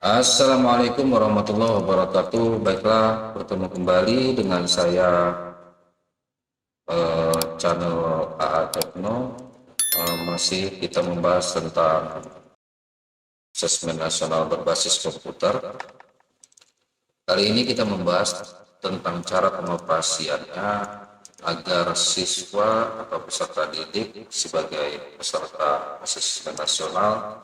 Assalamualaikum warahmatullahi wabarakatuh. Baiklah, bertemu kembali dengan saya channel AA Tekno. Masih kita membahas tentang asesmen nasional berbasis komputer. Kali ini kita membahas tentang cara pengoperasiannya agar siswa atau peserta didik sebagai peserta asesmen nasional.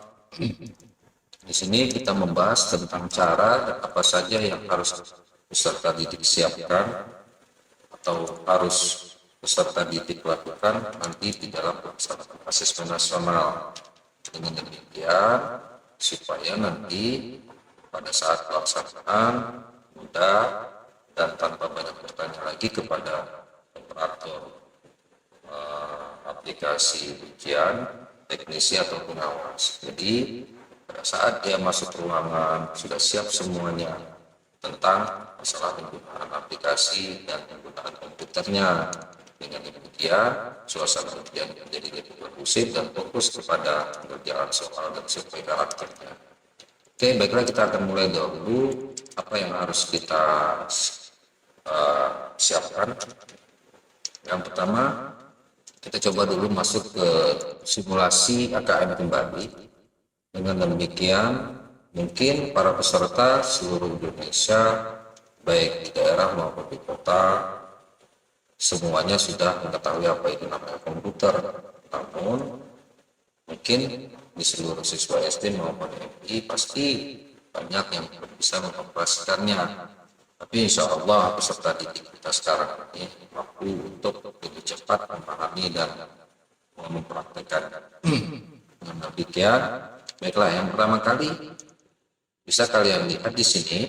Di sini kita membahas tentang cara dan apa saja yang harus peserta didik siapkan atau harus peserta didik lakukan nanti di dalam pelaksanaan asesmen nasional. Dengan demikian, supaya nanti pada saat pelaksanaan mudah dan tanpa banyak bertanya lagi kepada operator aplikasi ujian, teknisi atau pengawas. Jadi pada saat dia masuk ruangan sudah siap semuanya tentang masalah penggunaan aplikasi dan penggunaan komputernya. Dengan demikian, suasana ujian menjadi lebih kondusif dan fokus kepada pengerjaan soal dan survei karakternya. Oke, baiklah, kita akan mulai dahulu apa yang harus kita siapkan. Yang pertama, kita coba dulu masuk ke simulasi AKM kembali. Dengan demikian, mungkin para peserta seluruh Indonesia, baik di daerah maupun di kota, semuanya sudah mengetahui apa itu namanya komputer. Namun, mungkin di seluruh siswa SD maupun MI pasti banyak yang bisa mengoperasikannya. Tapi insya Allah peserta didik kita sekarang ini mampu untuk lebih cepat memahami dan mempraktekkan. Dengan demikian, baiklah, yang pertama kali bisa kalian lihat di sini.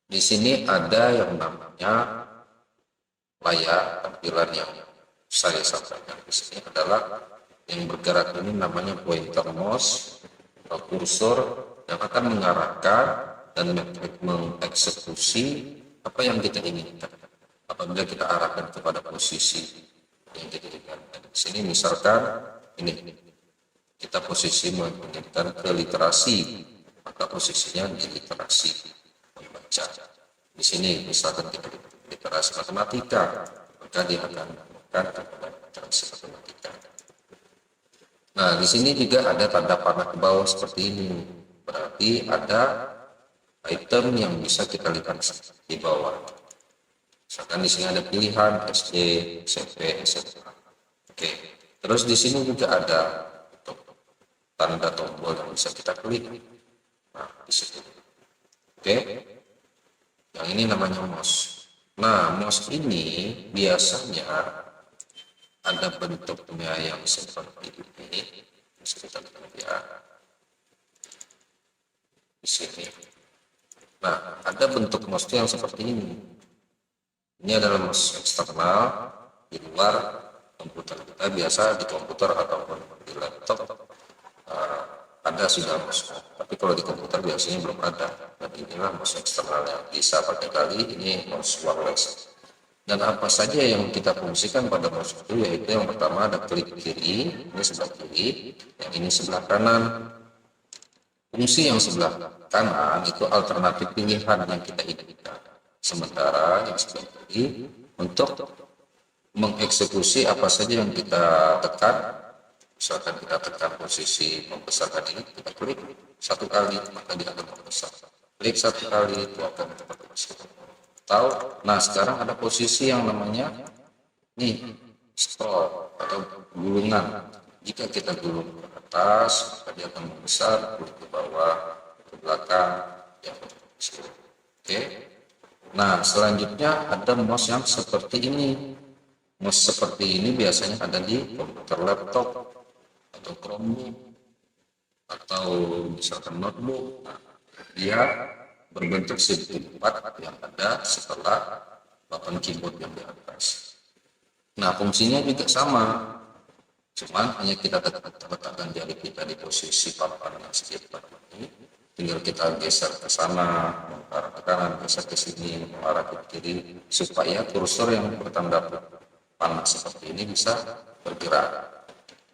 Di sini ada yang namanya layar tampilan yang saya sampaikan di sini adalah yang bergerak ini namanya pointer mouse atau kursor yang akan mengarahkan dan mengeksekusi apa yang kita inginkan apabila kita arahkan kepada posisi yang kita inginkan. Di sini misalkan ini kita posisi menginginkan ke literasi, maka posisinya di literasi membaca. Di sini misalkan kita literasi matematika, maka dia akan melakukan kepada literasi matematika. Nah, di sini juga ada tanda panah ke bawah seperti ini. Berarti ada item yang bisa kita lihat di bawah. Misalkan di sini ada pilihan SD, SMP, SMA. Oke. Terus di sini juga ada tanda tombol yang bisa kita klik. Nah, di sini. Oke. Yang ini namanya mouse. Nah, mouse ini biasanya ada bentuknya yang seperti ini. Bisa kita lihat ya. Di sini. Nah, ada bentuk mouse yang seperti ini. Ini adalah mouse eksternal di luar komputer kita, biasa di komputer ataupun di laptop ada sudah mouse. Tapi kalau di komputer biasanya belum ada. Dan inilah mouse eksternal yang bisa pakai kali. Ini mouse wireless. Dan apa saja yang kita fungsikan pada mouse itu, yaitu yang pertama ada klik kiri, ini sebelah kiri, yang ini sebelah kanan. Fungsi yang sebelah kanan itu alternatif pilihan yang kita inginkan. Sementara yang sebelah kiri untuk mengeksekusi apa saja yang kita tekan. Misalkan kita tekan posisi membesarkan ini, kita klik satu kali, maka dia akan membesar. Klik satu kali, itu akan membesar. Tahu? Nah, sekarang ada posisi yang namanya nih scroll atau gulungan. Jika kita gulung ke atas, maka dia akan membesar, gulung ke bawah, ke belakang, ya. Oke. Nah, selanjutnya ada mouse yang seperti ini. Mouse seperti ini biasanya ada di komputer laptop atau Chromebook atau misalkan notebook. Nah, dia berbentuk segi empat yang ada setelah papan keyboard yang di atas. Nah, fungsinya juga sama, cuman hanya kita letakkan jari kita di posisi papan yang segi empat ini, tinggal kita geser ke sana, mengarah ke kanan, geser ke sini, mengarah ke kiri, supaya kursor yang bertanda panah seperti ini bisa bergerak.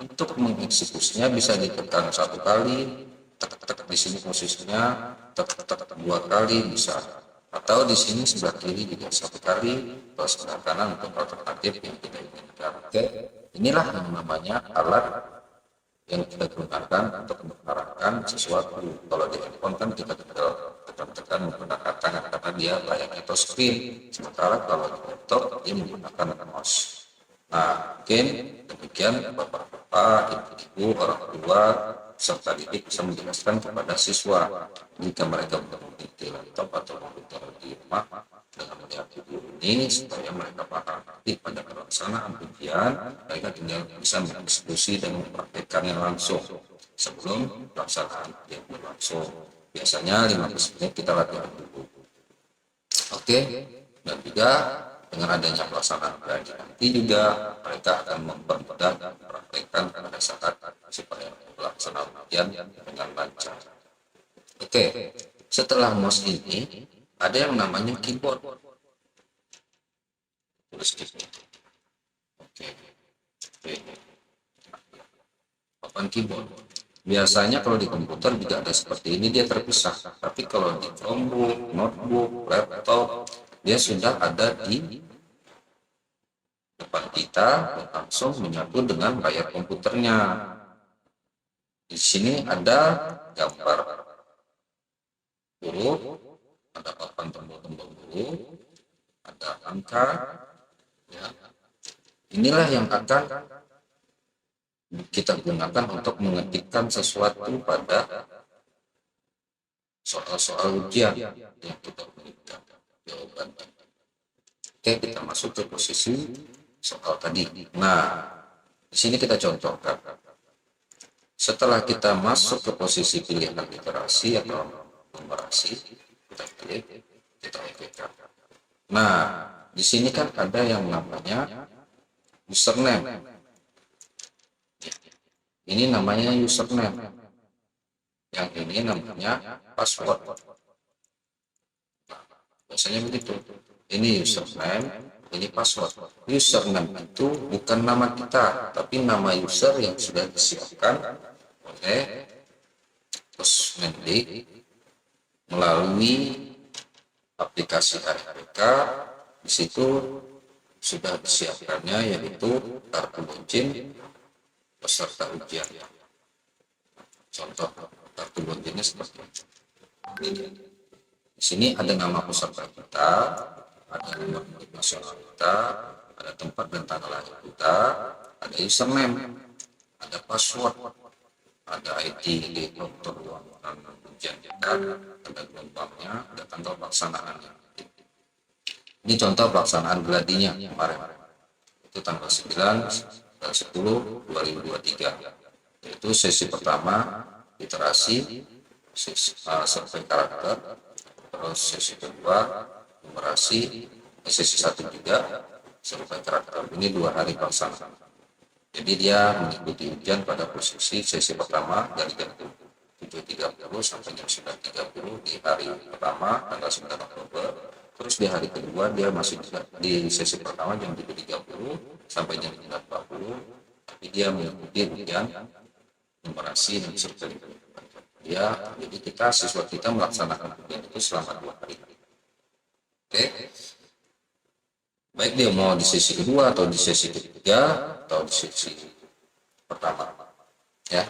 Untuk mengeksekusinya bisa ditekan satu kali, tek tek di sini posisinya tetap 2 kali bisa, atau di sini sebelah kiri juga 1 kali, atau sebelah kanan untuk alternatif yang kita inginkan. Oke, inilah yang namanya alat yang kita gunakan untuk mengarahkan sesuatu. Kalau di handphone kan kita tekan menggunakan tangan karena dia layaknya touchscreen, sementara kalau di laptop dia menggunakan mouse. Nah, mungkin demikian bapak-bapak, ibu-ibu, orang tua, serta didik bisa menjelaskan kepada siswa jika mereka memiliki laptop atau komputer di rumah dengan melihat video ini supaya mereka paham. Nanti pada pelaksanaan ujian mereka tinggal bisa berdiskusi dan mempraktikkannya langsung sebelum pelaksanaan ujian berlangsung. Biasanya 15 menit kita latihan dulu. Oke, dan juga dengan adanya pelaksanaan ujian nanti juga mereka akan mempermudah dan mempraktikkan pada saat supaya pelaksanaan ujian dengan lancar. Oke, setelah mouse ini ada yang namanya keyboard. Tulis keyboard. Oke. Papan keyboard. Biasanya kalau di komputer juga ada seperti ini, dia terpisah. Tapi kalau di Chromebook, notebook, laptop, dia sudah ada di depan kita dan langsung menyatu dengan layar komputernya. Di sini ada gambar huruf, ada papan tombol-tombol huruf, ada angka, ya. Inilah yang akan kita gunakan untuk mengetikkan sesuatu pada soal-soal ujian yang kita berikan jawaban. Oke, kita masuk ke posisi soal tadi. Nah, di sini kita contohkan. Setelah kita masuk ke posisi pilihan literasi atau numerasi, kita pilih, kita okekan. Nah, di sini kan ada yang namanya username. Ini namanya username. Yang ini namanya password. Nah, biasanya begitu. Ini username, ini password. Username itu bukan nama kita, tapi nama user yang sudah disiapkan oleh Kosmendik melalui aplikasi ARPK. Di situ sudah disiapkannya yaitu kartu login peserta ujian. Contoh kartu loginnya seperti ini. Di sini ada nama peserta kita, ada nomor nasional kita, ada tempat dan tanggal lahir kita, ada username, ada password, ada ID di dokter ruangan ujian kita, ada gelombangnya, ada tanggal pelaksanaannya. Ini contoh pelaksanaan gladinya kemarin. Itu tanggal 9 dan 10 2023, yaitu sesi pertama literasi, survei karakter, terus sesi kedua numerasi, sesi 1 juga survei karakter. Ini 2 hari pelaksanaan. Jadi dia mengikuti ujian pada posisi sesi pertama dari jam 7.30 sampai jam 9.30 di hari pertama tanggal 9 Oktober. Terus di hari kedua dia masih di sesi pertama jam 7.30 sampai jam 9.40, tapi dia mengikuti ujian numerasi dan survei. Jadi kita siswa kita melaksanakan ujian itu selama 2 hari. Oke. Baik dia mau di sesi kedua atau di sesi ketiga atau di sesi pertama. Ya.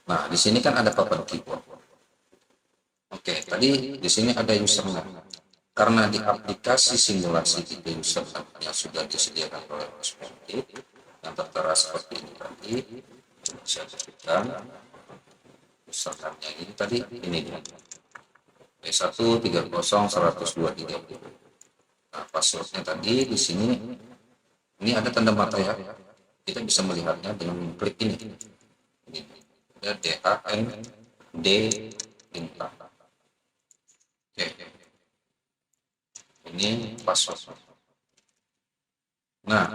Nah, di sini kan ada papan keyboard. Oke, tadi di sini ada username. Karena di aplikasi simulasi ide username yang sudah disediakan oleh Kosmendik yang tertera seperti ini tadi, saya sebutkan username-nya ini tadi, ini dia. P130100230. Nah, passwordnya tadi di sini, ini ada tanda mata ya. Kita bisa melihatnya dengan klik ini. Ini ada DHND bintang. Oke. Ini password. Nah,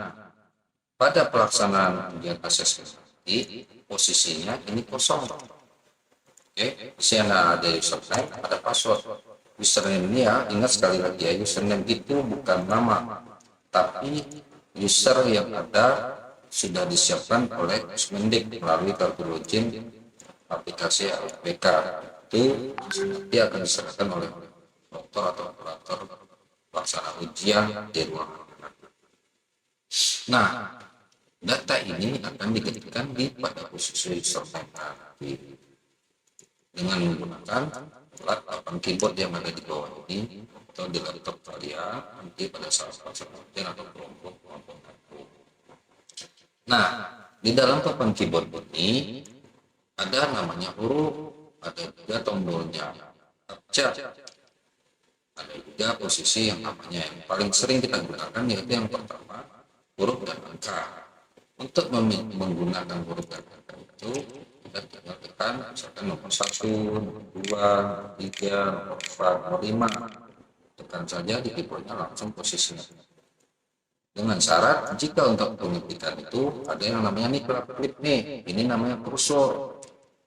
pada pelaksanaan ujian asesmen nanti posisinya ini kosong. Oke, di sini ada username, ada password. Username ini ya, ingat sekali lagi ya, username itu bukan nama, tapi user yang ada sudah disiapkan oleh Kosmendik melalui kartu login aplikasi ARPK. itu nanti akan diserahkan oleh dokter atau operator pelaksana ujian di ruangan. Nah, data ini akan diketikkan pada posisi username nanti dengan menggunakan alat papan keyboard yang ada di bawah ini atau di laptop kalian nanti pada saat ujian atau kelompok. Nah, di dalam papan keyboard ini ada namanya huruf, ada juga tombolnya abjad, ada juga posisi yang namanya yang paling sering kita gunakan yaitu yang pertama huruf dan angka. Untuk menggunakan huruf dan angka itu kita tinggal tekan misalkan nomor 1, nomor 2, nomor 3, nomor 4, nomor 5, tekan saja di keyboardnya langsung posisinya. Dengan syarat jika untuk pengetikan itu ada yang namanya nih klip nih, ini namanya kursor.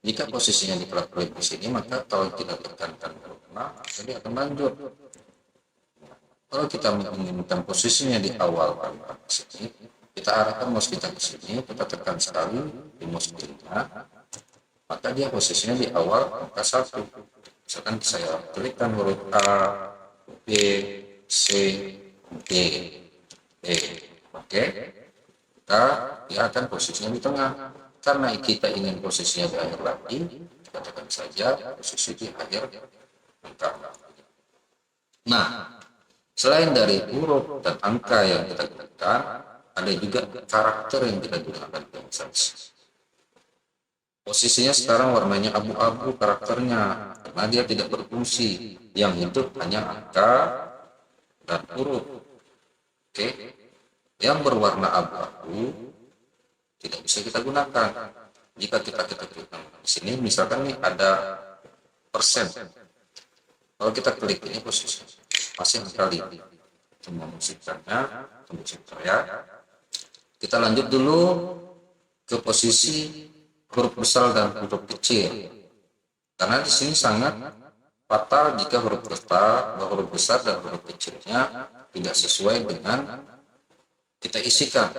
Jika posisinya di klip di sini maka kalau kita tekankan ke kanan jadi akan lanjut. Kalau kita menginginkan posisinya di awal di sini, kita arahkan mouse kita ke sini, kita tekan sekali di mouse kirinya, maka dia posisinya di awal angka 1. Misalkan saya klikkan huruf A, B, C, D. Oke, dia akan posisinya di tengah. Karena kita ingin posisinya di akhir lagi, katakan saja posisi di akhir angka. Nah, selain dari huruf dan angka yang kita gunakan, ada juga karakter yang kita gunakan. Posisinya sekarang warnanya abu-abu karakternya, karena dia tidak berfungsi. Yang itu hanya angka dan huruf. Oke, yang berwarna abu-abu tidak bisa kita gunakan. Jika kita klik di sini, misalkan nih ada persen. Kalau kita klik ini posisi masih kali semua musikannya, musik saya. Kita lanjut dulu ke posisi huruf besar dan huruf kecil. Karena di sini sangat fatal jika huruf besar dan huruf kecilnya tidak sesuai dengan kita isikan.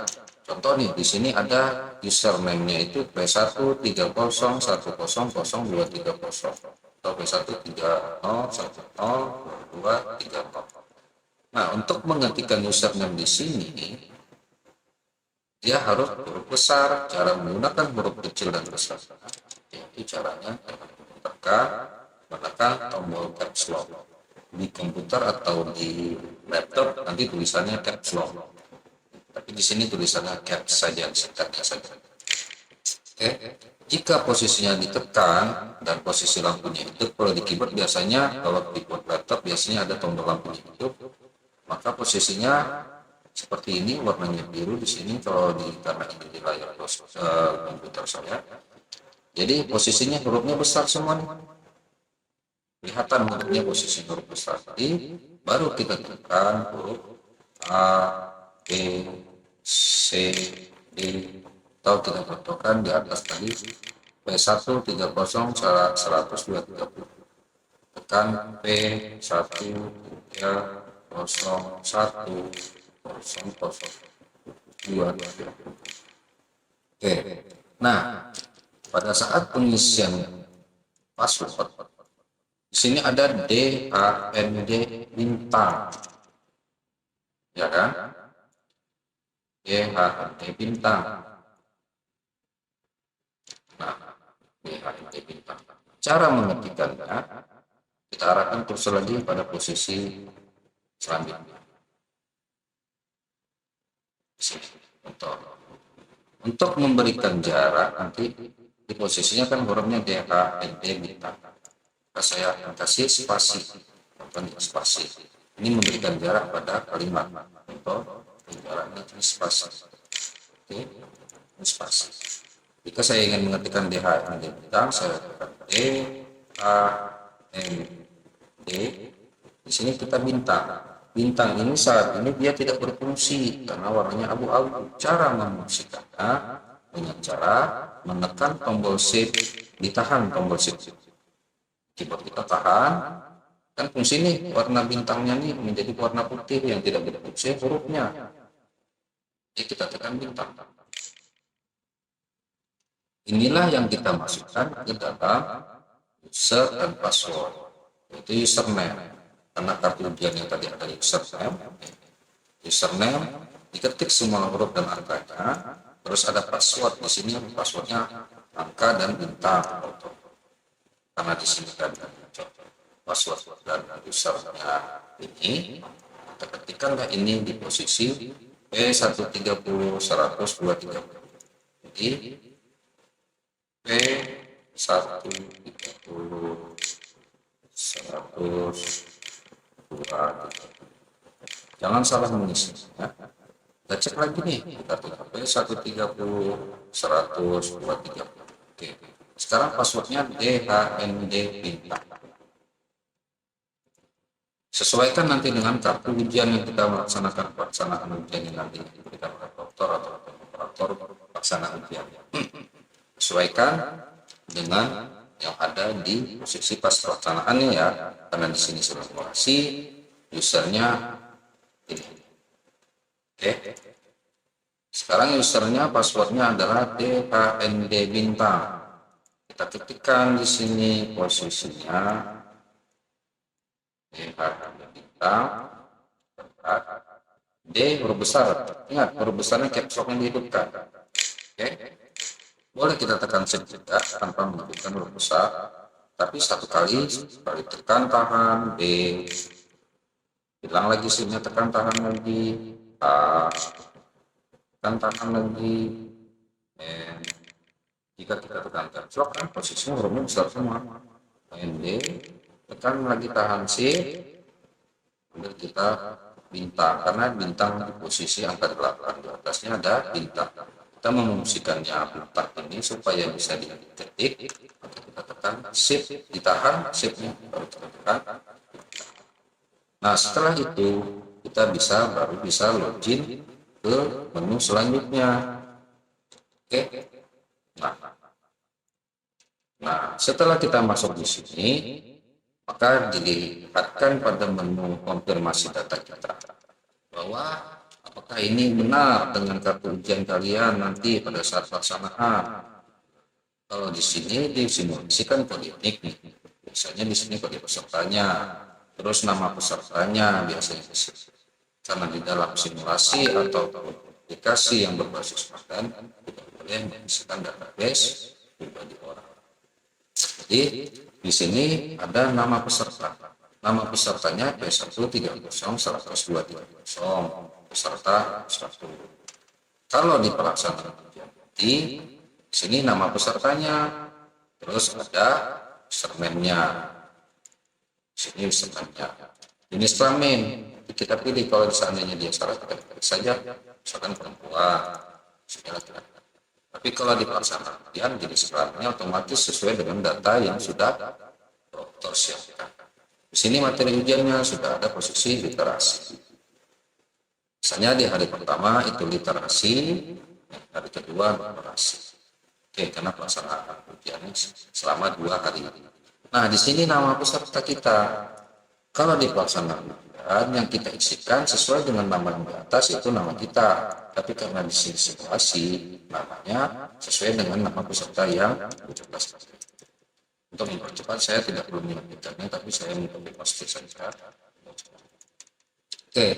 Contoh nih, di sini ada username-nya itu P130100230 atau P130102230. Nah, untuk mengetikkan username di sini, dia harus huruf besar. Cara menggunakan huruf kecil dan besar, yaitu caranya menekan tombol caps lock. Di komputer atau di laptop nanti tulisannya caps lock, tapi di sini tulisannya caps saja, singkatnya saja. Oke. Jika posisinya ditekan dan posisi lampunya hidup, kalau di keyboard biasanya, kalau di keyboard laptop biasanya ada tombol lampunya hidup, maka posisinya seperti ini, warnanya biru di sini. Kalau karena ini di layar komputer saya, jadi posisinya hurufnya besar semua nih. Kelihatan hurufnya posisi huruf besar tadi, baru kita tekan huruf A, B, C, D, atau kita contohkan di atas tadi P130100230, tekan P1301002. Oke, nah pada saat pengisian password di sini ada DAND bintang, ya kan? DHND bintang. Nah, DHND bintang. Cara mengetikkannya, kita arahkan kursor lagi pada posisi selanjutnya. Di sini. Untuk memberikan jarak nanti di posisinya kan hurufnya DHND bintang. Saya kasih spasi, spasi. Ini memberikan jarak pada kalimat. Contoh, jaraknya spasi. Oke, spasi. Jika saya ingin mengetikkan DHND bintang, saya tekan D, A, N, D. Di sini kita bintang. Bintang ini saat ini dia tidak berfungsi karena warnanya abu-abu. Cara memfungsikannya dengan cara menekan tombol shift, ditahan tombol shift. Keyboard kita tahan, kan fungsi nih warna bintangnya nih menjadi warna putih yang tidak berfungsi hurufnya. Jadi kita tekan bintang. Inilah yang kita masukkan ke dalam user dan password. Itu username. Karena kartu ujian yang tadi ada username diketik semua huruf dan angkanya, terus ada password di sini, passwordnya angka dan bintang. Karena di sini kan password dan usernya ini, kita ketikkanlah ini di posisi P130 100 230. Jadi P130 100 230. Jangan salah mengisi ya. Kita cek lagi nih, kita tutup P130 100 230. Oke. Sekarang passwordnya DHND bintang. Sesuaikan nanti dengan kartu ujian yang kita melaksanakan pelaksanaan ujian yang nanti diberikan oleh dokter atau operator pelaksanaan ujian. Sesuaikan dengan yang ada di posisi pas pelaksanaannya ya, karena di sini simulasi usernya ini. Oke. Sekarang usernya passwordnya adalah DHND bintang. Kita ketikkan di sini posisinya DHND bintang, D huruf besar. Ingat huruf besarnya caps lock yang dihidupkan. Oke. Boleh kita tekan shift juga tanpa menghidupkan huruf besar, tapi satu kali tekan tahan B, hilang lagi shiftnya, tekan tahan lagi A, tekan tahan lagi N. Jika kita tekan caps lock kan posisinya hurufnya besar semua. ND, tekan lagi tahan shift, kemudian kita bintang, karena bintang di posisi angka 8, di atasnya ada bintang. Kita memungsikannya bintang ini supaya bisa diketik, maka kita tekan shift, ditahan shiftnya, baru kita tekan. Nah setelah itu kita baru bisa login ke menu selanjutnya. Oke. Nah setelah kita masuk di sini, maka dilihatkan pada menu konfirmasi data kita bahwa apakah ini benar dengan kartu ujian kalian nanti pada saat pelaksanaan. Kalau di sini disimulasikan kode unik nih, biasanya di sini kode pesertanya, terus nama pesertanya biasanya di sini. Karena di dalam simulasi atau aplikasi yang berbasis konten tidak boleh mengisikan database pribadi orang. Jadi di sini ada nama peserta. Nama pesertanya P130 100 230 peserta 1. Kalau di pelaksanaan ujian nanti, di sini nama pesertanya, terus ada username-nya. Di sini username-nya. Jenis kelamin kita pilih, kalau seandainya dia salah kita pilih saja, misalkan perempuan, laki-laki. Tapi kalau di pelaksanaan ujian jenis kelaminnya otomatis sesuai dengan data yang sudah dokter siapkan. Di sini materi ujiannya sudah ada posisi literasi. Misalnya di hari pertama itu literasi, hari kedua numerasi. Oke, karena pelaksanaan ujiannya selama 2 hari. Nah, di sini nama peserta kita. Kalau di pelaksanaan ujian yang kita isikan sesuai dengan nama yang di atas itu nama kita. Tapi karena di sini simulasi, namanya sesuai dengan nama peserta yang dijelaskan. Untuk mempercepat saya tidak perlu menyebutkannya, tapi saya mengcopy-paste saja. Oke,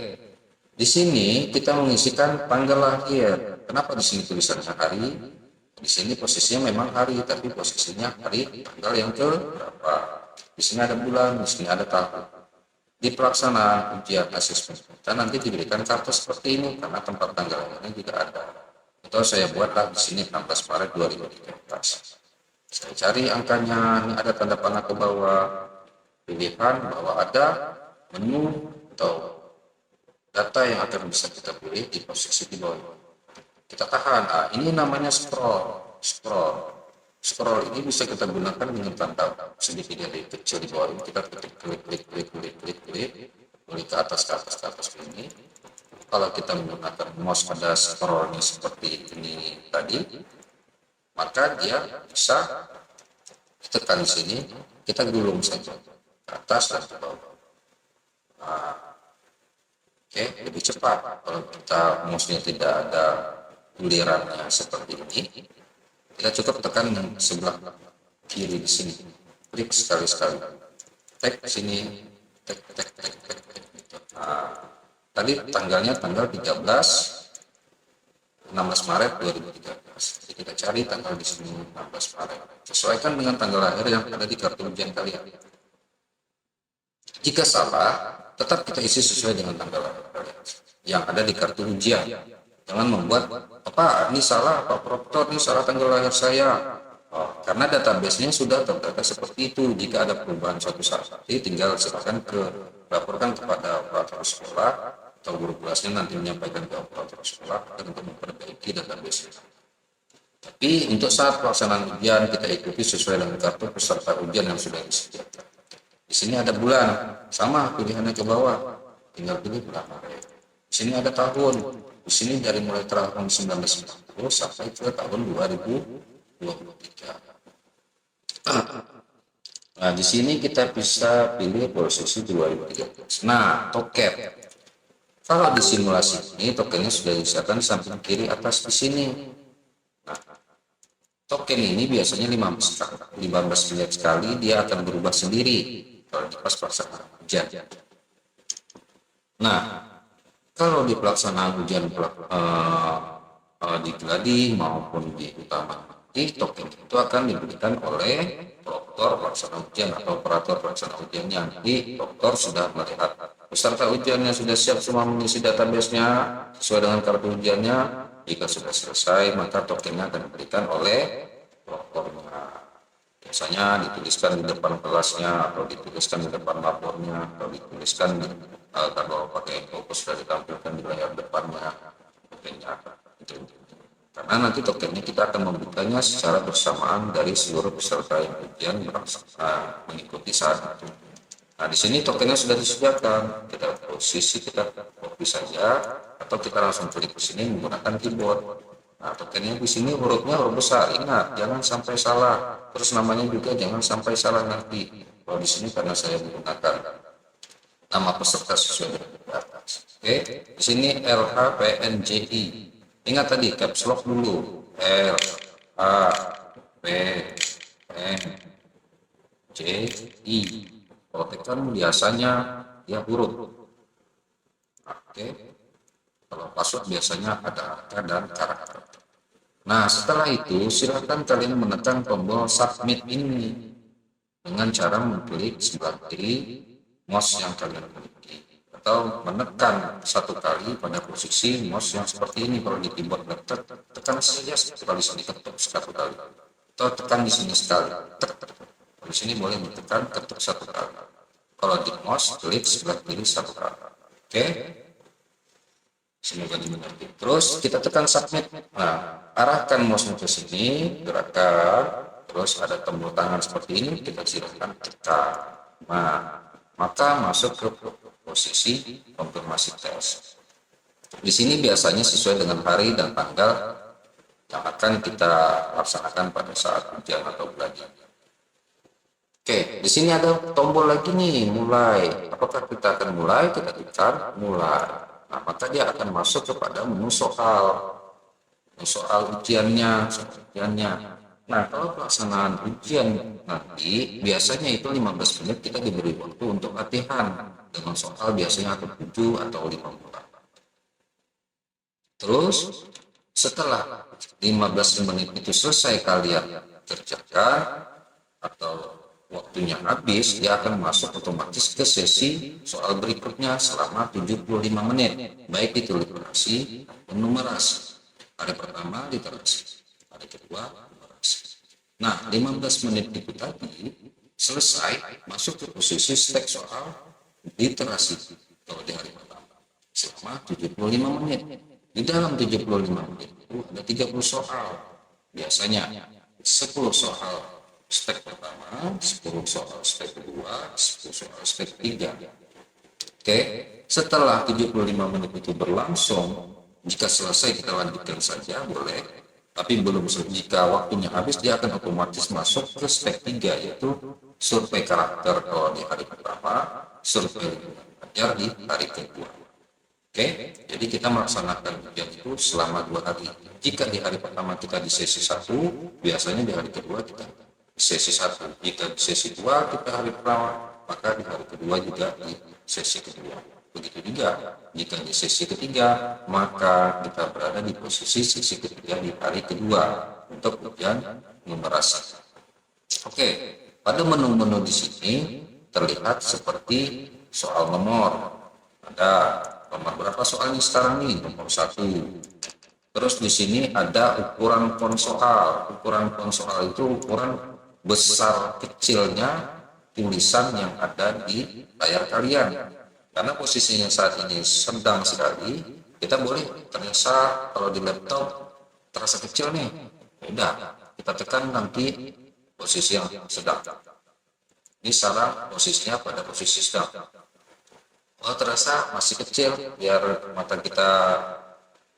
di sini kita mengisikan tanggal lahir. Kenapa di sini tulisannya hari? Di sini posisinya memang hari, tapi posisinya hari tanggal yang ke berapa? Di sini ada bulan, di sini ada tahun. Di pelaksanaan ujian asesmen kita nanti diberikan kartu seperti ini karena tempat tanggalnya juga ada. Atau saya buatlah di sini 16 Maret 2013. Saya cari angkanya, ini ada tanda panah ke bawah, pilihan bahwa ada menu atau data yang akan bisa kita pilih di posisi di bawah. Kita tahan, ini namanya scroll. Scroll ini bisa kita gunakan dengan tanda sedikit dari kecil di bawah ini, kita klik ke atas ini. Kalau kita menggunakan mouse pada scrollnya seperti ini tadi, maka dia bisa tekan di sini, kita gulung saja ke atas dan ke bawah. Oke, lebih cepat. Kalau kita mouse-nya tidak ada gulirannya seperti ini, kita cukup tekan yang sebelah kiri di sini. klik sekali-sekali, tek sini, tek gitu. Nah, tadi tanggalnya tanggal 16 Maret 2013. Jadi kita cari tanggal di sini 16 Maret. Sesuaikan dengan tanggal lahir yang ada di kartu ujian kalian. Jika salah, tetap kita isi sesuai dengan tanggal lahir kalian yang ada di kartu ujian. Jangan membuat, apa ini salah, Pak Proktor ini salah tanggal lahir saya. Oh, karena database-nya sudah terdata seperti itu. Jika ada perubahan suatu saat nanti, tinggal silakan laporkan kepada operator sekolah atau guru kelasnya nanti menyampaikan ke operator sekolah untuk memperbaiki database. Tapi untuk saat pelaksanaan ujian kita ikuti sesuai dengan kartu peserta ujian yang sudah disediakan. Di sini ada bulan, sama pilihannya ke bawah, tinggal pilih bulan Maret. Di sini ada tahun, di sini dari mulai tahun 1990 sampai ke tahun 2023. Nah, di sini kita bisa pilih posisi 2013. Nah, token. Kalau di simulasi ini tokennya sudah disiapkan di samping kiri atas di sini. Nah, token ini biasanya 15 menit sekali dia akan berubah sendiri kalau di pas pelaksanaan ujian. Nah, kalau di pelaksanaan ujian di gladi maupun di utama nanti token itu akan diberikan oleh dokter pelaksana ujian atau operator pelaksana ujiannya. Nanti dokter sudah melihat peserta ujiannya sudah siap semua mengisi database-nya sesuai dengan kartu ujiannya. Jika sudah selesai, maka tokennya akan diberikan oleh dokternya. Biasanya dituliskan di depan kelasnya atau dituliskan di depan lapornya atau dituliskan kalau pakai fokus sudah ditampilkan di layar depannya tokennya. Karena nanti tokennya kita akan membukanya secara bersamaan dari seluruh peserta yang ujian mengikuti saat itu. Nah, di sini tokennya sudah disediakan. Kita posisi kita copy saja atau kita langsung klik ke sini menggunakan keyboard. Nah, tokennya di sini hurufnya huruf besar. Ingat, jangan sampai salah. Terus namanya juga jangan sampai salah nanti. Kalau di sini karena saya menggunakan nama peserta sesuai dengan di atas. Oke, di sini LHPNJI. Ingat tadi caps lock dulu. L H P N J I. Kalau tekan biasanya ya huruf. Oke. Kalau password biasanya ada angka dan karakter. Nah, setelah itu silakan kalian menekan tombol submit ini dengan cara mengklik sebelah kiri mouse yang kalian miliki atau menekan satu kali pada posisi mouse yang seperti ini. Kalau di keyboard laptop tekan saja satu kali, sini ketuk satu kali atau tekan di sini sekali. Di sini boleh ditekan ketuk satu kali. Kalau di mouse klik sebelah kiri satu kali. Oke. Semoga dimengerti. Terus kita tekan submit. Nah, arahkan mouse ke sini, gerakan. Terus ada tombol tangan seperti ini, kita silakan tekan. Nah, maka masuk ke posisi konfirmasi tes. Di sini biasanya sesuai dengan hari dan tanggal yang akan kita laksanakan pada saat ujian atau belajar. Oke, di sini ada tombol lagi nih, mulai. Apakah kita akan mulai? Kita tekan mulai. Nah, maka dia akan masuk kepada menu soal ujiannya. Nah, kalau pelaksanaan ujian nanti biasanya itu 15 menit kita diberi waktu untuk latihan dengan soal biasanya atau 7 atau 50. Terus setelah 15 menit itu selesai kalian kerjakan atau waktunya habis, dia akan masuk otomatis ke sesi soal berikutnya selama 75 menit, baik itu literasi dan numerasi. Hari pertama literasi, hari kedua numerasi. Nah, 15 menit itu tadi selesai, masuk ke posisi stek soal literasi kalau di hari pertama selama 75 menit. Di dalam 75 menit itu ada 30 soal, biasanya 10 soal stek pertama, 10 soal stek kedua, 10 soal stek ketiga. Oke, setelah 75 menit itu berlangsung, jika selesai kita lanjutkan saja boleh, tapi belum selesai. Jika waktunya habis, dia akan otomatis masuk ke step 3, yaitu survei karakter kalau di hari pertama, survei belajar di hari kedua. Oke, jadi kita melaksanakan ujian itu selama 2 hari. Jika di hari pertama kita di sesi 1, biasanya di hari kedua kita sesi 1. Jika di sesi 2 kita hari pertama, maka di hari kedua juga di sesi kedua. Begitu juga jika di sesi ketiga, maka kita berada di posisi sesi ketiga di hari kedua untuk ujian numerasi. Oke, pada menu-menu di sini terlihat seperti soal nomor. Ada nomor berapa soalnya sekarang nih? Nomor 1. Terus di sini ada ukuran font soal. Ukuran font soal itu ukuran besar kecilnya tulisan yang ada di layar kalian. Karena posisinya saat ini sedang sekali, kita boleh terasa kalau di laptop terasa kecil nih. Udah, kita tekan nanti posisi yang sedang. Ini sekarang posisinya pada posisi sedang. Oh, terasa masih kecil, biar mata kita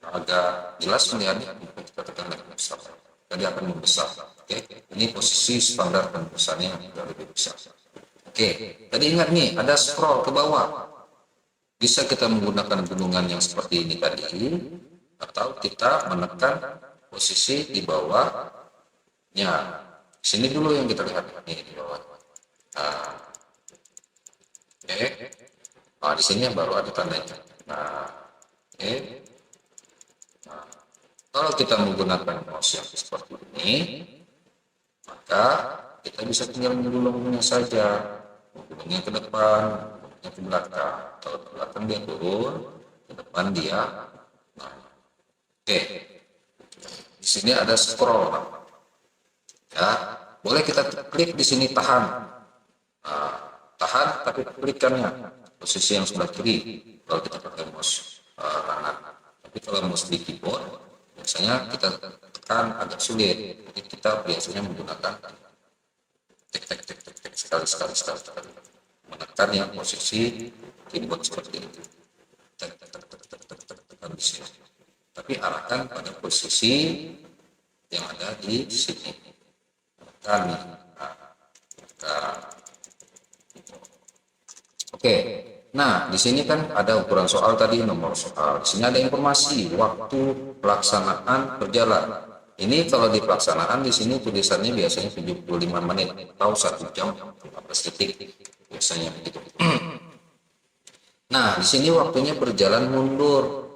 agak jelas melihatnya, kita tekan lagi besar, jadi akan membesar. Oke, ini posisi standar pembesarannya yang sudah lebih besar. Oke, tadi ingat nih ada scroll ke bawah, bisa kita menggunakan gunungan yang seperti ini tadi, atau kita menekan posisi di bawahnya. Sini dulu yang kita lihat nih di bawah. Nah, oke, nah, di sini baru ada tandanya. Nah, oke. Kalau kita menggunakan mouse yang seperti ini, maka kita bisa tinggal menggulungnya saja, menggulungnya ke depan, menggulungnya ke belakang. Kalau ke belakang dia turun, ke depan dia. Nah, oke, di sini ada scroll. Ya, boleh kita klik di sini tahan. Nah, tahan tapi klikkannya posisi yang sebelah kiri kalau kita pakai mouse kanan. Tapi kalau mouse di keyboard biasanya kita tekan agak sulit, jadi kita biasanya menggunakan tek sekali menekan yang posisi keyboard seperti itu, tekan di sini, tapi arahkan pada posisi yang ada di sini, tekan. Oke, nah di sini kan ada ukuran soal tadi, nomor soal. Di sini ada informasi waktu pelaksanaan berjalan. Ini kalau di pelaksanaan di sini tulisannya biasanya 75 menit atau 1 jam 15 detik biasanya begitu. Nah, di sini waktunya berjalan mundur.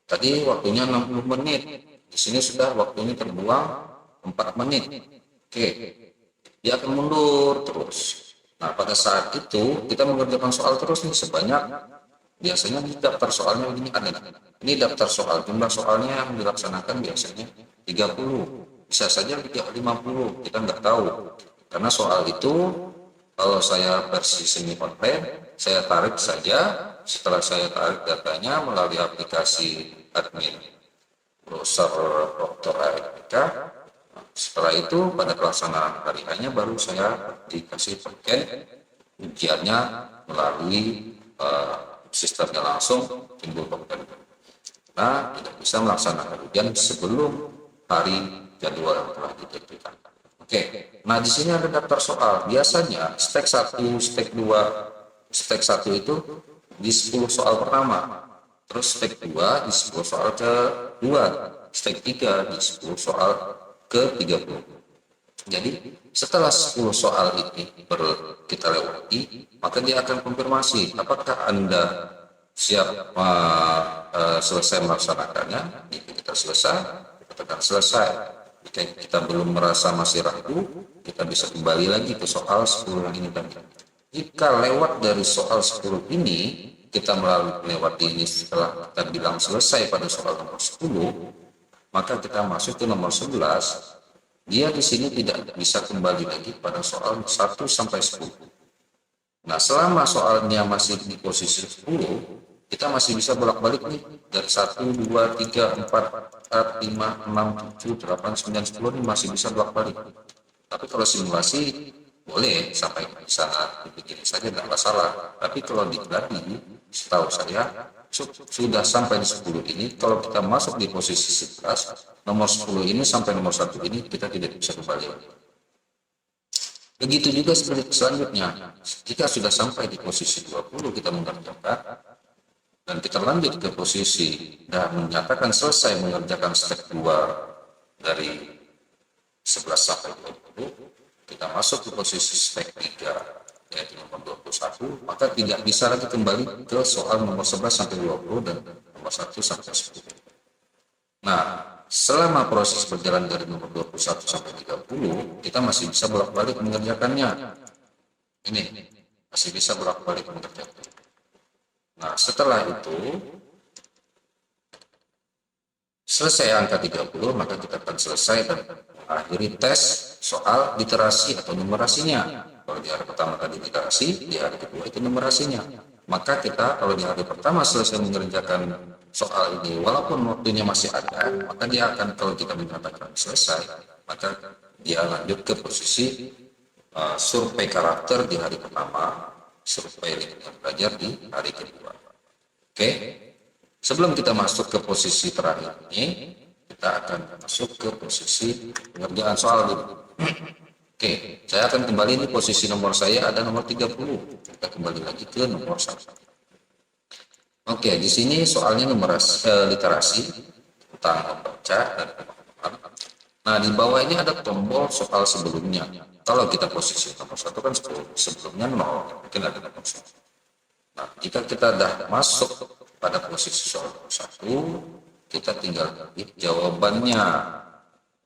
Tadi waktunya 60 menit. Di sini sudah waktunya terbuang 4 menit. Oke, dia akan mundur terus. Nah, pada saat itu kita mengerjakan soal terus nih sebanyak, biasanya di daftar soalnya ini ada. Ini daftar soal, jumlah soalnya yang dilaksanakan biasanya 30. Bisa saja 50, kita nggak tahu. Karena soal itu kalau saya versi semi online, saya tarik saja. Setelah saya tarik datanya melalui aplikasi admin browser Dr. ARK, setelah itu pada pelaksanaan hari hanya baru saya dikasih token ujiannya melalui sistemnya langsung timbul token. Nah, tidak bisa melaksanakan ujian sebelum hari jadwal yang telah ditentukan. Oke, nah di sini ada daftar soal. Biasanya stek 1, stek 2, stek 1 itu di 10 soal pertama. Terus stek 2 di 10 soal kedua, stek 3 di 10 soal ke-30. Jadi setelah 10 soal ini kita lewati, maka dia akan konfirmasi apakah Anda siap selesai melaksanakannya. Jika kita selesai, kita tekan selesai. Jika kita belum merasa masih ragu, kita bisa kembali lagi ke soal 10 yang ini tadi. Jika lewat dari soal 10 ini, kita melewati ini setelah kita bilang selesai pada soal nomor 10, maka kita masuk ke nomor 11. Dia di sini tidak bisa kembali lagi pada soal 1 sampai 10. Nah, selama soalnya masih di posisi 10, kita masih bisa bolak-balik nih dari 1, 2, 3, 4, 5, 6, 7, 8, 9, 10 ini masih bisa bolak-balik. Tapi kalau simulasi boleh sampai di sana begini saja tidak masalah. Tapi kalau di gladi, setahu saya sudah sampai di 10 ini, kalau kita masuk di posisi 11, nomor 10 ini sampai nomor 1 ini kita tidak bisa kembali lagi. Begitu juga selanjutnya, jika sudah sampai di posisi 20 kita mengerjakan dan kita lanjut ke posisi dan menyatakan selesai mengerjakan step 2 dari 11 sampai 20, kita masuk ke posisi step 3 yaitu nomor 21, maka tidak bisa lagi kembali ke soal nomor 11 sampai 20 dan nomor 1 sampai 10. Nah, selama proses berjalan dari nomor 21 sampai 30, kita masih bisa bolak-balik mengerjakannya. Ini masih bisa bolak-balik mengerjakan. Nah, setelah itu selesai angka 30, maka kita akan selesai dan akhiri tes soal literasi atau numerasinya. Kalau di hari pertama tadi literasi, di hari kedua itu numerasinya. Maka kita kalau di hari pertama selesai mengerjakan soal ini, walaupun waktunya masih ada, maka dia akan, kalau kita menyatakan selesai, maka dia lanjut ke posisi survei karakter di hari pertama, survei lingkungan belajar di hari kedua. Oke, sebelum kita masuk ke posisi terakhir ini, kita akan masuk ke posisi pengerjaan soal dulu. Oke, saya akan kembali, ini posisi nomor saya ada nomor 30. Kita kembali lagi ke nomor 1. Oke, di sini soalnya literasi tentang membaca dan pemahaman. Nah, di bawah ini ada tombol soal sebelumnya. Kalau kita posisi nomor 1 kan sebelumnya 0, mungkin ada nomor 1. Nah, jika kita sudah masuk pada posisi soal nomor 1, kita tinggal pilih jawabannya.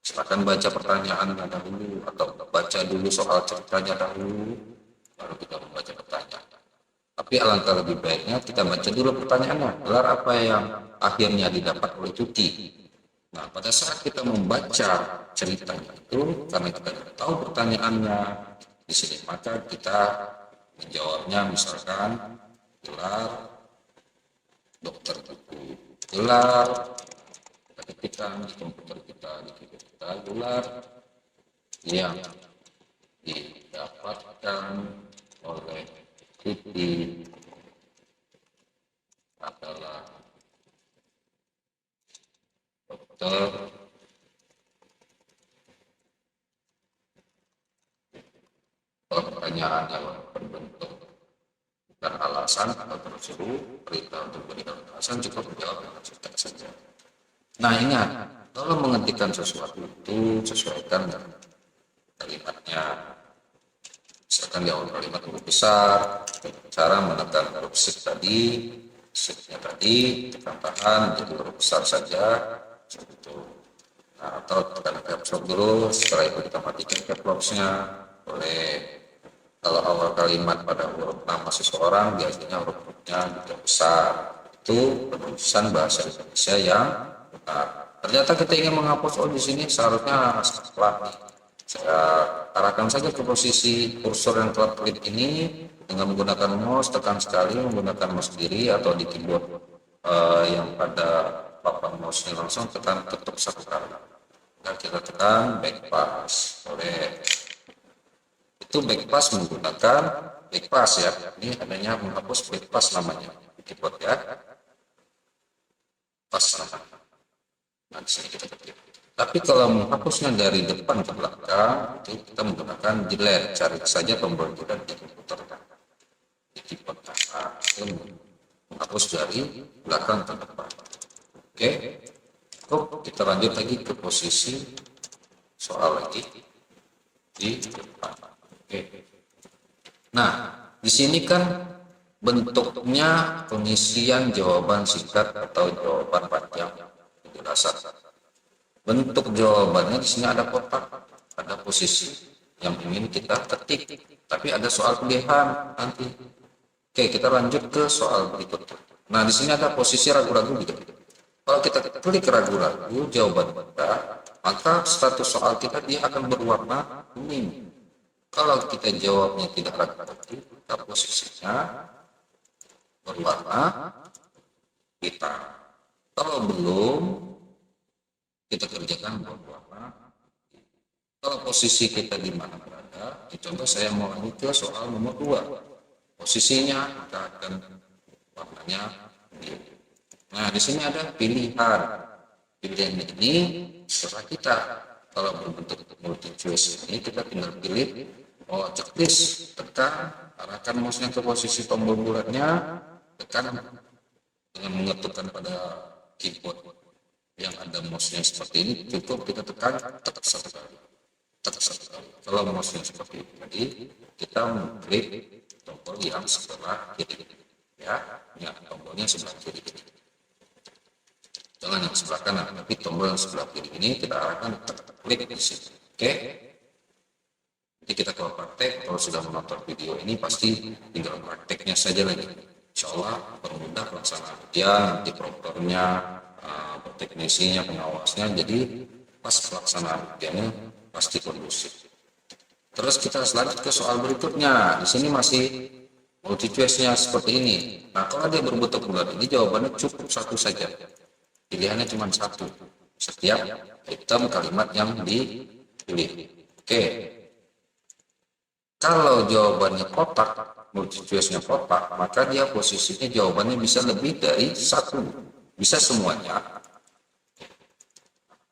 Silakan baca pertanyaannya dahulu atau baca dulu soal ceritanya dahulu, baru kita membaca pertanyaan. Tapi alangkah lebih baiknya kita baca dulu pertanyaannya, gelar apa yang akhirnya didapat oleh Tuti. Nah, pada saat kita membaca ceritanya itu, karena kita tahu pertanyaannya di sini, maka kita menjawabnya misalkan gelar dokter Tuti, gelar ketikkan di komputer kita, di keyboard kita, gelar yang didapatkan oleh Tuti adalah dokter pertanyaan yang berbentuk bukan alasan atau prosedur, perintah untuk berikan alasan, cukup menjawab dengan sudah saja. Nah, ingat, kalau mengetikkan sesuatu itu sesuaikan dengan kalimatnya. Misalkan di awal kalimat huruf besar, cara menekan huruf shift tadi, shiftnya tadi tekan tahan menjadi huruf besar saja, seperti itu. Nah, atau tekan caps lock dulu, setelah itu kita matikan caps lock-nya. Boleh. Kalau awal kalimat pada huruf nama seseorang, biasanya huruf-hurufnya juga besar. Itu penulisan bahasa Indonesia yang benar. Ternyata kita ingin menghapus, di sini seharusnya setelah saya arahkan saja ke posisi kursor yang telah klik ini dengan menggunakan mouse, tekan sekali menggunakan mouse kiri atau di keyboard yang pada papan mouse-nya langsung tekan ketuk satu kali. Dan kita tekan backpass. Oleh itu backpass menggunakan backpass ya. Ini adanya menghapus backpass namanya di keyboard ya. Pas namanya. Nah, di sini kita ketik. Tapi kalau menghapusnya dari depan ke belakang, itu kita menggunakan delete. Cari saja tombol delete di komputer. Di keyboard kanan, itu menghapus dari belakang ke depan. Oke, kita lanjut lagi ke posisi soal lagi di depan. Oke. Nah, di sini kan bentuknya pengisian jawaban singkat atau jawaban panjang penjelasan. Bentuk jawabannya di sini ada kotak, ada posisi yang ingin kita ketik, tapi ada soal pilihan nanti. Oke, kita lanjut ke soal berikutnya. Nah, di sini ada posisi ragu-ragu gitu. Kalau kita klik ragu-ragu jawaban kita, maka status soal kita dia akan berwarna kuning. Kalau kita jawabnya tidak ragu-ragu, maka posisinya berwarna hitam. Kalau belum, kita kerjakan berwarna. Kalau posisi kita di mana berada, contoh saya mau lanjut ke soal nomor 2. Posisinya kita akan warnanya biru. Nah, di sini ada pilihan. Pilihan ini setelah kita, kalau berbentuk multi choice ini, kita tinggal pilih checklist, tekan, arahkan mouse-nya ke posisi tombol bulatnya, tekan dengan mengetukkan pada keyboard yang ada mouse-nya seperti ini, cukup kita tekan satu kali. Kalau mouse seperti ini tadi, kita mengklik tombol yang sebelah kiri, ya, tombolnya sebelah kiri. Jangan yang sebelah kanan, tapi tombol yang sebelah kiri ini kita arahkan klik di sini. Oke. Jadi kita kalau praktek, kalau sudah menonton video ini pasti tinggal prakteknya saja lagi. Insya Allah permudah pelaksanaan ujian, nanti prompternya, teknisinya, pengawasnya, jadi pas pelaksanaan ujiannya pasti kondusif. Terus kita lanjut ke soal berikutnya. Di sini masih multi choice-nya seperti ini. Nah, kalau dia berbentuk bulat ini jawabannya cukup satu saja. Pilihannya cuma satu setiap item kalimat yang dipilih. Oke. Kalau jawabannya kotak, multi choice-nya kotak, maka dia posisinya jawabannya bisa lebih dari satu, bisa semuanya.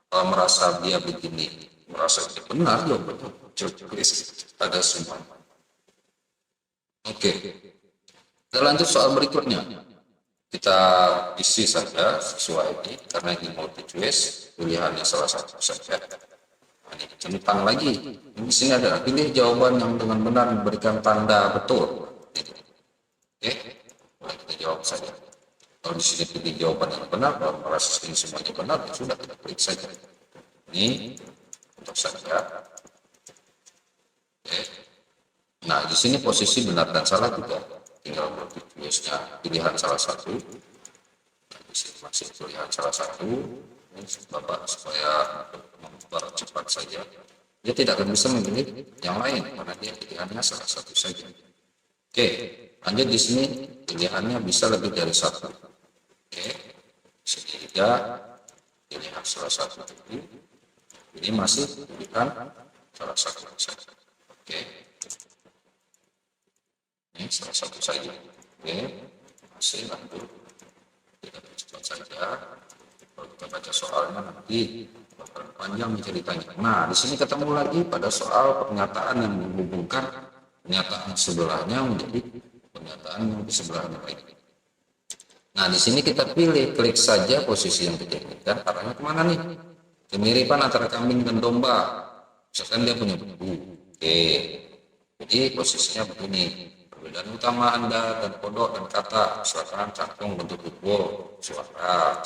Kalau merasa dia begini, merasa dia benar jawabannya, ada semua. Oke, kita lanjut soal berikutnya. Kita isi saja sesuai ini, karena ini multi choice, pilihannya salah satu saja. Ini centang lagi. Di sini ada pilih jawaban yang dengan benar memberikan tanda betul. Oke, kita jawab saja. Kalau di sini pilih jawaban yang benar, kalau merasa ini semuanya benar, ya sudah kita klik saja. Ini untuk saja. Oke. Nah, di sini posisi benar dan salah juga. Tinggal multi choice-nya pilihan salah satu. Di sini masih pilihan salah satu. Bapak supaya cepat saja, dia tidak akan bisa memilih yang lain karena dia pilihannya salah satu saja. Oke, lanjut di sini pilihannya bisa lebih dari satu. Oke, sini juga pilihan salah satu. Ini masih pilihan salah satu saja. Oke, ini salah satu saja. Oke, masih lanjut. Kita cepat saja. Kalau kita baca soalnya nanti panjang ceritanya. Nah, di sini ketemu lagi pada soal pernyataan yang menghubungkan pernyataan sebelahnya menjadi pernyataan yang di sebelahnya lagi. Nah, di sini kita pilih, klik saja posisi yang kita inginkan. Arahnya kemana nih? Kemiripan antara kambing dan domba. Misalkan dia punya buku. Oke, jadi posisinya begini. Perbedaan utama Anda dan kodok dan kata, misalkan cangkung bentuk huruf, suara,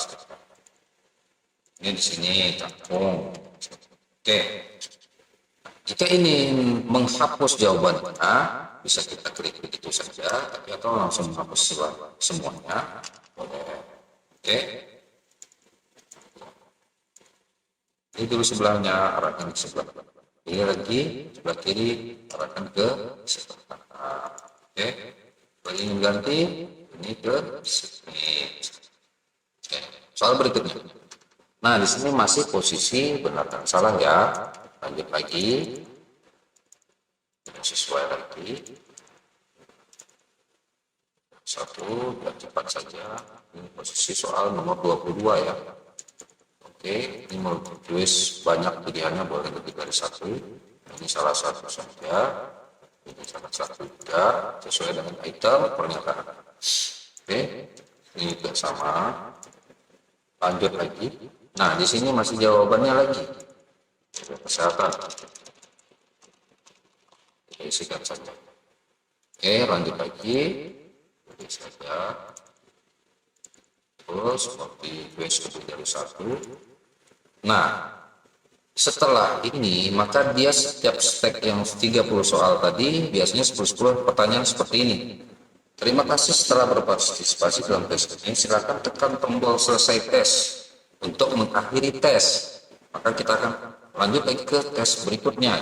ini di sini cangkung. Oke. Jika ingin menghapus jawabannya, bisa kita klik begitu saja, tapi atau langsung menghapus semuanya. Oke. Ini dulu sebelahnya, arahkan ke sebelah. Ini lagi sebelah kiri, arahkan ke sebelah kanan. Oke. Kalau ingin ganti, ini ke sini. Oke. Soal berikutnya. Nah, di sini masih posisi benar dan salah ya. Lanjut lagi. Sesuai lagi. Satu, dan cepat saja. Ini posisi soal nomor 22 ya. Oke, ini multi choice banyak pilihannya, boleh lebih dari satu. Ini salah satu saja. Ini salah satu juga sesuai dengan item pernyataan. Oke, ini juga sama. Lanjut lagi. Nah, di sini masih jawabannya lagi. Kesehatan. Isikan saja. Oke, lanjut lagi. Pilih saja. Terus seperti quest lebih dari satu. Nah, setelah ini maka dia setiap stack yang 30 soal tadi biasanya 10 pertanyaan seperti ini. Terima kasih setelah berpartisipasi dalam tes ini. Silakan tekan tombol selesai tes untuk mengakhiri tes. Maka kita akan lanjut lagi ke tes berikutnya.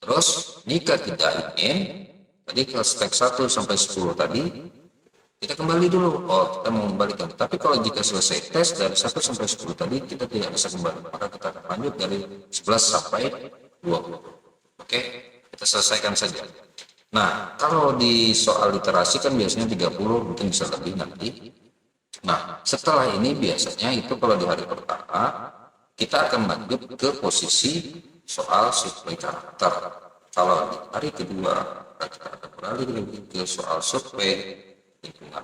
Terus jika tidak ingin, tadi ke stack 1 sampai 10 tadi, kita kembali dulu. Oh, kita mau kembalikan. Tapi kalau jika selesai tes dari 1 sampai 10 tadi, kita tidak bisa kembali. Maka kita akan lanjut dari 11 sampai 20. Oke, kita selesaikan saja. Nah, kalau di soal literasi kan biasanya 30, mungkin bisa lebih nanti. Nah, setelah ini biasanya itu kalau di hari pertama, kita akan lanjut ke posisi soal survei karakter. Kalau di hari kedua, kita akan beralih ke soal survei lingkungan.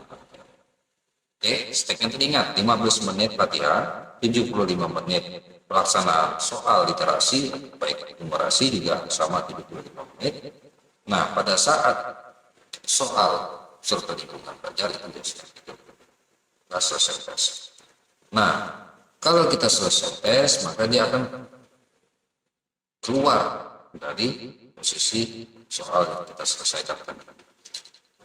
Oke, steknya tadi ingat, 15 menit latihan, 75 menit. Pelaksanaan soal literasi baik numerasi juga sama 75 menit. Nah, pada saat soal serta lingkungan belajar itu biasanya kita selesai tes. Nah, kalau kita selesai tes, maka dia akan keluar dari posisi soal yang kita selesaikan.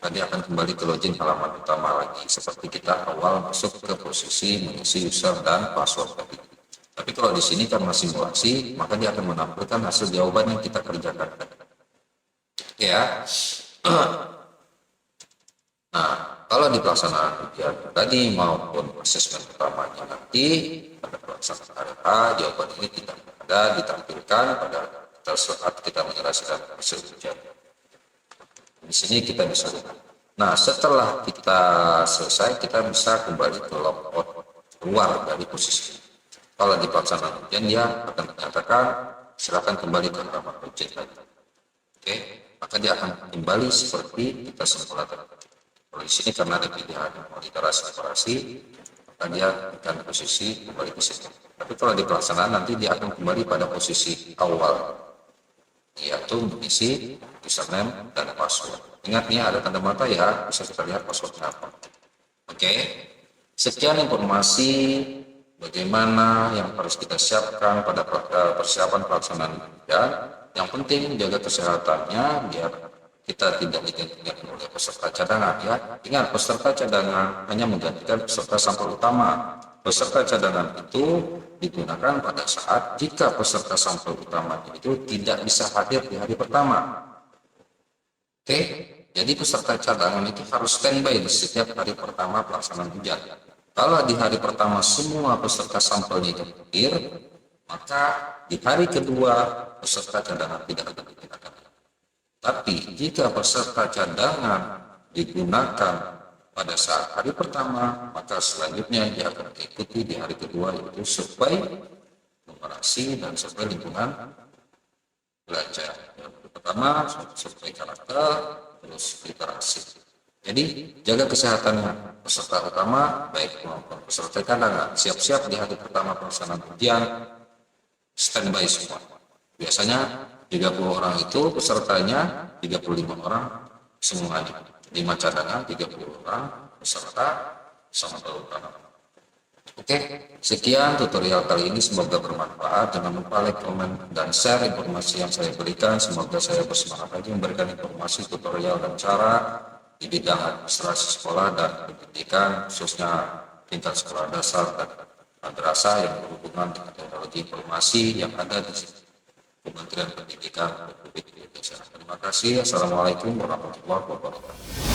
Nanti akan kembali ke login halaman utama lagi, seperti kita awal masuk ke posisi mengisi user dan password tadi. Tapi kalau di sini karena simulasi, maka dia akan menampilkan hasil jawaban yang kita kerjakan. Ya. Nah, kalau di pelaksanaan ujian tadi maupun asesmen pertamanya nanti pada pelaksanaan area jawaban ini tidak ada ditampilkan pada saat kita menyelesaikan hasil ujian. Di sini kita bisa lihat. Nah, setelah kita selesai, kita bisa kembali ke logout keluar dari posisi. Kalau di pelaksanaan ujian dia akan menyatakan silakan kembali ke halaman ujian tadi. Oke, maka dia akan kembali seperti kita semula tadi. Kalau di sini karena ada pilihan literasi operasi, maka dia akan posisi kembali ke sini. Tapi kalau di pelaksanaan nanti dia akan kembali pada posisi awal, yaitu mengisi username dan password. Ingat nih ada tanda mata ya, bisa kita lihat passwordnya apa. Oke, sekian informasi bagaimana yang harus kita siapkan pada persiapan pelaksanaan ujian. Yang penting jaga kesehatannya biar kita tidak digantikan oleh peserta cadangan ya. Ingat, peserta cadangan hanya menggantikan peserta sampel utama. Peserta cadangan itu digunakan pada saat jika peserta sampel utama itu tidak bisa hadir di hari pertama. Oke, jadi peserta cadangan itu harus standby di setiap hari pertama pelaksanaan ujian. Kalau di hari pertama semua peserta sampelnya itu hadir, maka di hari kedua peserta cadangan tidak akan digunakan. Tapi jika peserta cadangan digunakan pada saat hari pertama, maka selanjutnya dia akan diikuti di hari kedua, yaitu survei numerasi dan survei lingkungan belajar. Yang pertama survei karakter, terus literasi. Jadi jaga kesehatannya peserta utama baik maupun peserta cadangan, siap-siap di hari pertama pelaksanaan ujian, standby semua. Biasanya 30 orang itu pesertanya 35 orang semuanya. 5 cadangan, 30 orang peserta sampel utama. Oke, sekian tutorial kali ini, semoga bermanfaat. Jangan lupa like, komen, dan share informasi yang saya berikan. Semoga saya bersemangat lagi memberikan informasi, tutorial, dan cara di bidang administrasi sekolah dan pendidikan, khususnya tingkat sekolah dasar dan madrasah yang berhubungan dengan teknologi informasi yang ada di Kementerian Pendidikan Republik Indonesia. Terima kasih. Assalamualaikum warahmatullahi wabarakatuh.